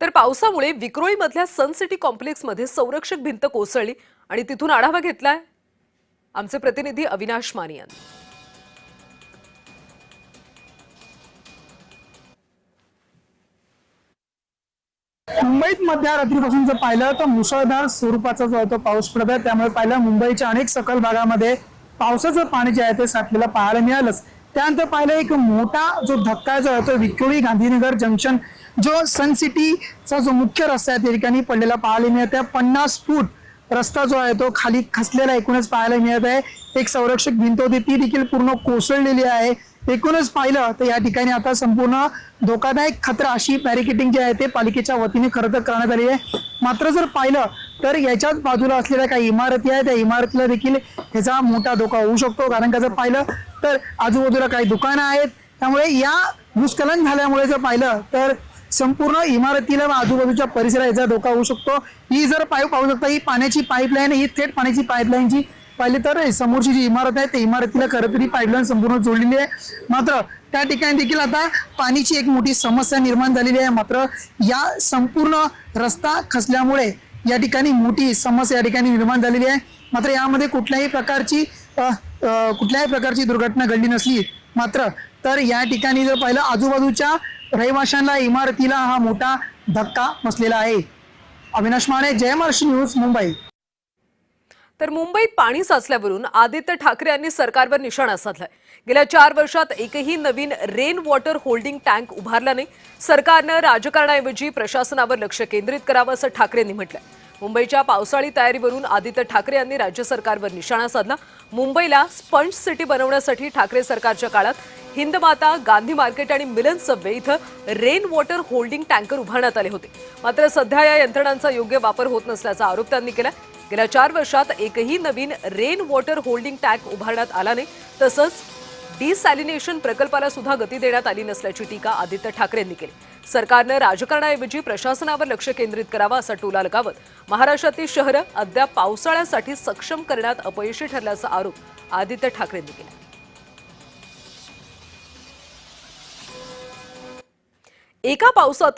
तर पावसामुळे विक्रोळीमधल्या सन सिटी कॉम्प्लेक्समध्ये संरक्षक भिंत कोसळली आणि तिथून आढावा घेतलाय आमचे प्रतिनिधी अविनाश माने यांनी। मुंबईत मध्यरात्रीपासून जर पाहिलं तर मुसळधार स्वरूपाचा जो आहे तो पाऊस पडत आहे। त्यामुळे पाहिलं मुंबईच्या अनेक सखल भागामध्ये पावसाचं पाणी जे आहे ते साठलेलं पाहायला मिळालंच। त्यानंतर पाहिलं एक मोठा जो धक्का जो आहे तो विक्रोळी गांधीनगर जंक्शन जो सन सिटीचा जो मुख्य रस्ता आहे त्या ठिकाणी पडलेला पाहायला मिळत आहे। 50 फूट रस्ता जो आहे तो खाली खचलेला एकूणच पाहायला मिळत आहे। एक संरक्षक भिंत होती ती देखील पूर्ण कोसळलेली आहे। एकूणच पाहिलं तर या ठिकाणी आता संपूर्ण धोकादायक खतरा अशी बॅरिकेडिंग जे आहे ते पालिकेच्या वतीने खरं तर करण्यात आली आहे। मात्र जर पाहिलं तर याच्याच बाजूला असलेल्या काही इमारती आहेत त्या इमारतीला देखील ह्याचा मोठा धोका होऊ शकतो। कारण का जर पाहिलं तर आजूबाजूला काही दुकानं आहेत त्यामुळे या भूस्खलन झाल्यामुळे जर पाहिलं तर संपूर्ण इमारतीला व आजूबाजूच्या परिसराला याचा धोका होऊ शकतो। ही जर पाहू शकता ही पाण्याची पाईपलाईन ही थेट पाण्याची पाईपलाईनची पाहिले तर समोरची जी इमारत आहे त्या इमारतीला खरं तरी पाईपलाईन संपूर्ण जोडलेली आहे। मात्र त्या ठिकाणी देखील आता पाण्याची एक मोठी समस्या निर्माण झालेली आहे। मात्र या संपूर्ण रस्ता खचल्यामुळे या ठिकाणी मोठी समस्या या ठिकाणी निर्माण झालेली आहे। मात्र यामध्ये कुठल्याही प्रकारची दुर्घटना घडली नसली मात्र तर या ठिकाणी जर पाहिलं आजूबाजूच्या रहिवाशांना इमारतीला हा मोठा धक्का बसलेला आहे। अविनाश माने, जय महाराष्ट्र न्यूज, मुंबई। तर मुंबईत पाणी साचल्यावरून आदित्य ठाकरे यांनी सरकारवर निशाणा साधलाय। गेल्या 4 वर्षात एकही नवीन रेन वॉटर होल्डिंग टँक उभारला नाही। सरकारनं राजकारणाऐवजी प्रशासनावर लक्ष केंद्रित करावं असं ठाकरेंनी म्हटलंय। मुंबईच्या पावसाळी तयारीवरून आदित्य ठाकरे यांनी राज्य सरकारवर निशाणा साधला। मुंबईला स्पंज सिटी बनवण्यासाठी ठाकरे सरकारच्या काळात हिंदमाता, गांधी मार्केट आणि मिलन सबवे इथं रेन वॉटर होल्डिंग टँकर उभारण्यात आले होते। मात्र सध्या या यंत्रणांचा योग्य वापर होत नसल्याचा आरोप त्यांनी केला। गेल्या 4 वर्षात एकही नवीन रेन वॉटर होल्डिंग टँक उभारण्यात आला नाही। तसंच डिसॅलिनेशन प्रकल्पाला सुद्धा गती देण्यात आली नसल्याची टीका आदित्य ठाकरेंनी केली। सरकारनं राजकारणाऐवजी प्रशासनावर लक्ष केंद्रित करावं असा टोला लगावत महाराष्ट्रातील शहरं अद्याप पावसाळ्यासाठी सक्षम करण्यात अपयशी ठरल्याचा आरोप आदित्य ठाकरेंनी केला। एका पावसात